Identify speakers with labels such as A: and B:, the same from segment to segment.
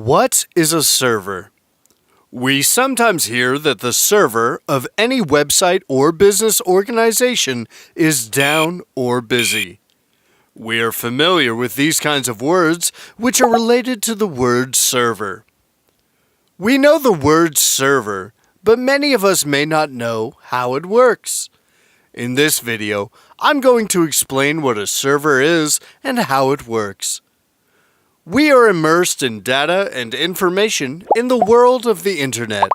A: What is a server? We sometimes hear that the server of any website or business organization is down or busy. We are familiar with these kinds of words, which are related to the word server. We know the word server, but many of us may not know how it works. In this video, I'm going to explain what a server is and how it works. We are immersed in data and information in the world of the internet.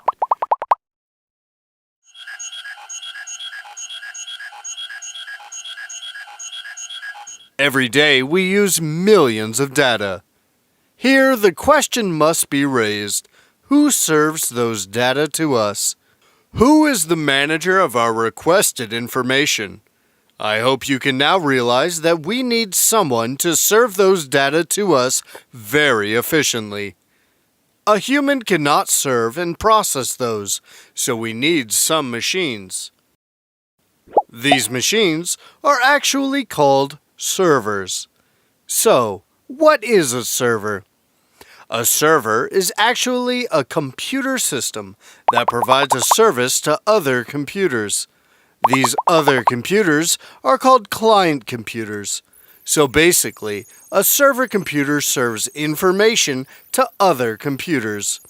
A: Every day we use millions of data. Here the question must be raised, who serves those data to us? Who is the manager of our requested information? I hope you can now realize that we need someone to serve those data to us very efficiently. A human cannot serve and process those, so we need some machines. These machines are actually called servers. So, what is a server? A server is actually a computer system that provides a service to other computers. These other computers are called client computers. So basically, a server computer serves information to other computers.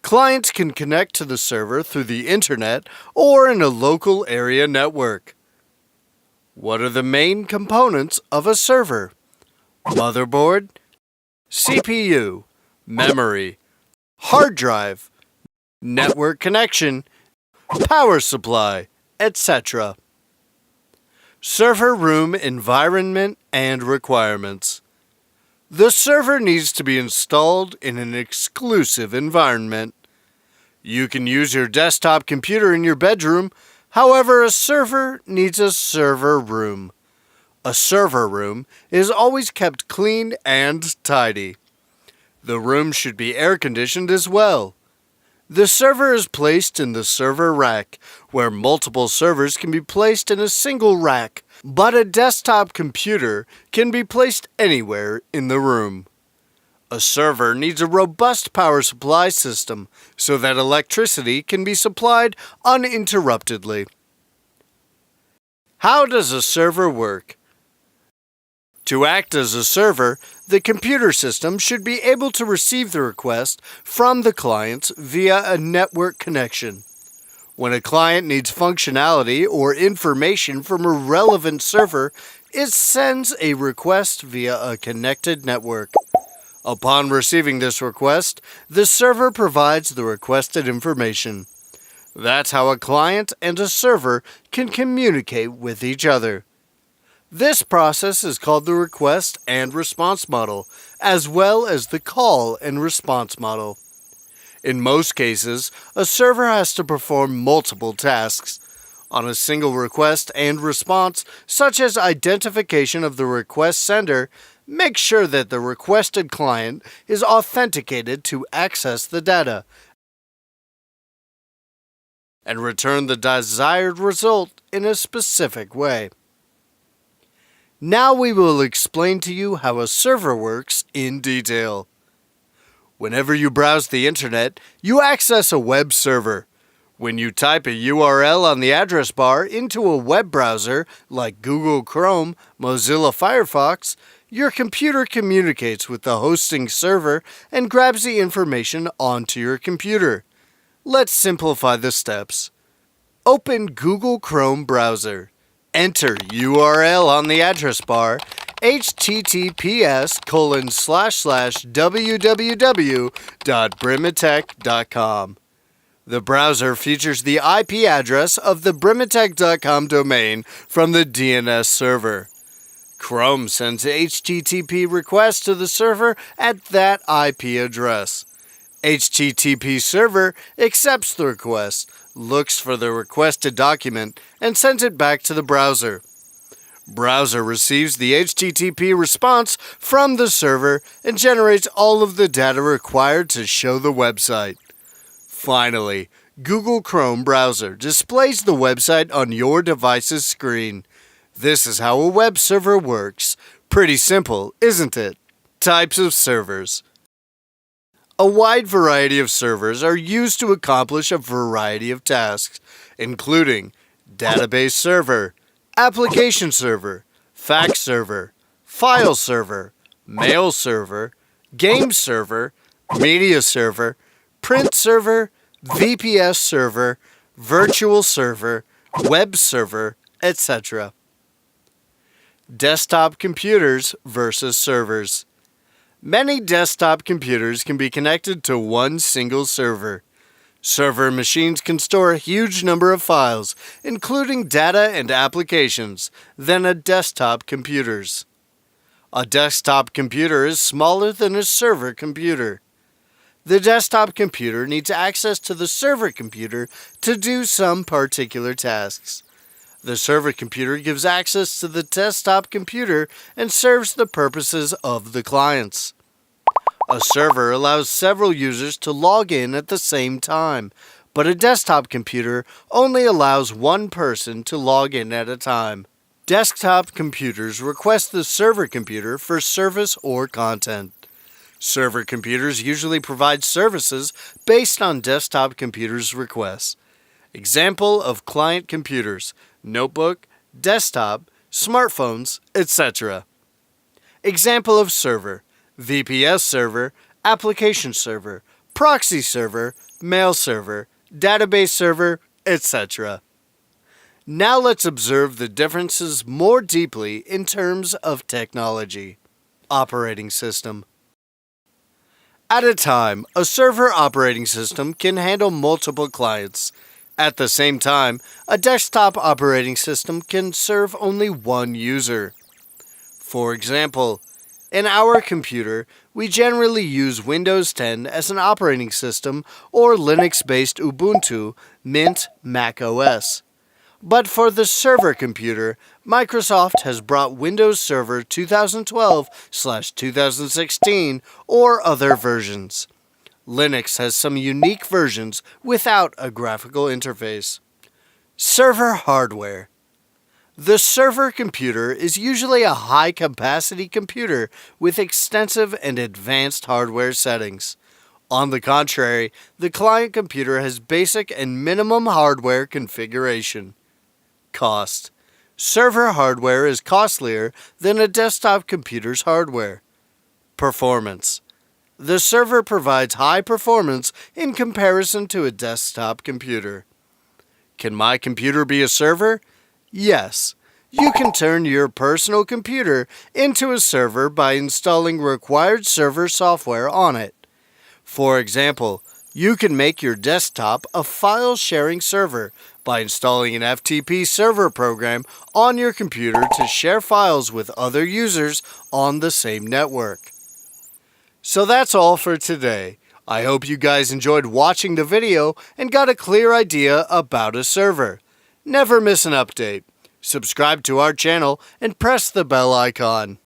A: Clients can connect to the server through the internet or in a local area network. What are the main components of a server? Motherboard, CPU, memory, hard drive, network connection, power supply, etc. Server room environment and requirements. The server needs to be installed in an exclusive environment. You can use your desktop computer in your bedroom, however, a server needs a server room. A server room is always kept clean and tidy. The room should be air-conditioned as well. The server is placed in the server rack, where multiple servers can be placed in a single rack, but a desktop computer can be placed anywhere in the room. A server needs a robust power supply system so that electricity can be supplied uninterruptedly. How does a server work? To act as a server, the computer system should be able to receive the request from the clients via a network connection. When a client needs functionality or information from a relevant server, it sends a request via a connected network. Upon receiving this request, the server provides the requested information. That's how a client and a server can communicate with each other. This process is called the request and response model, as well as the call and response model. In most cases, a server has to perform multiple tasks. On a single request and response, such as identification of the request sender, make sure that the requested client is authenticated to access the data and return the desired result in a specific way. Now we will explain to you how a server works in detail. Whenever you browse the internet, you access a web server. When you type a URL on the address bar into a web browser like Google Chrome, Mozilla Firefox, your computer communicates with the hosting server and grabs the information onto your computer. Let's simplify the steps. Open Google Chrome browser. Enter URL on the address bar, https://www.brimatech.com. The browser features the IP address of the brimatech.com domain from the DNS server. Chrome sends HTTP requests to the server at that IP address. HTTP server accepts the request, looks for the requested document, and sends it back to the browser. Browser receives the HTTP response from the server and generates all of the data required to show the website. Finally, Google Chrome browser displays the website on your device's screen. This is how a web server works. Pretty simple, isn't it? Types of servers. A wide variety of servers are used to accomplish a variety of tasks, including database server, application server, fax server, file server, mail server, game server, media server, print server, VPS server, virtual server, web server, etc. Desktop computers versus servers. Many desktop computers can be connected to one single server. Server machines can store a huge number of files, including data and applications, than a desktop computers. A desktop computer is smaller than a server computer. The desktop computer needs access to the server computer to do some particular tasks. The server computer gives access to the desktop computer and serves the purposes of the clients. A server allows several users to log in at the same time, but a desktop computer only allows one person to log in at a time. Desktop computers request the server computer for service or content. Server computers usually provide services based on desktop computers' requests. Example of client computers: notebook, desktop, smartphones, etc. Example of server: VPS server, application server, proxy server, mail server, database server, etc. Now let's observe the differences more deeply in terms of technology. Operating system. At a time, a server operating system can handle multiple clients. At the same time, a desktop operating system can serve only one user. For example, in our computer, we generally use Windows 10 as an operating system or Linux-based Ubuntu, Mint, Mac OS. But for the server computer, Microsoft has brought Windows Server 2012/2016 or other versions. Linux has some unique versions without a graphical interface. Server hardware. The server computer is usually a high-capacity computer with extensive and advanced hardware settings. On the contrary, the client computer has basic and minimum hardware configuration. Cost. Server hardware is costlier than a desktop computer's hardware. Performance. The server provides high performance in comparison to a desktop computer. Can my computer be a server? Yes. You can turn your personal computer into a server by installing required server software on it. For example, you can make your desktop a file sharing server by installing an FTP server program on your computer to share files with other users on the same network. So that's all for today. I hope you guys enjoyed watching the video and got a clear idea about a server. Never miss an update. Subscribe to our channel and press the bell icon.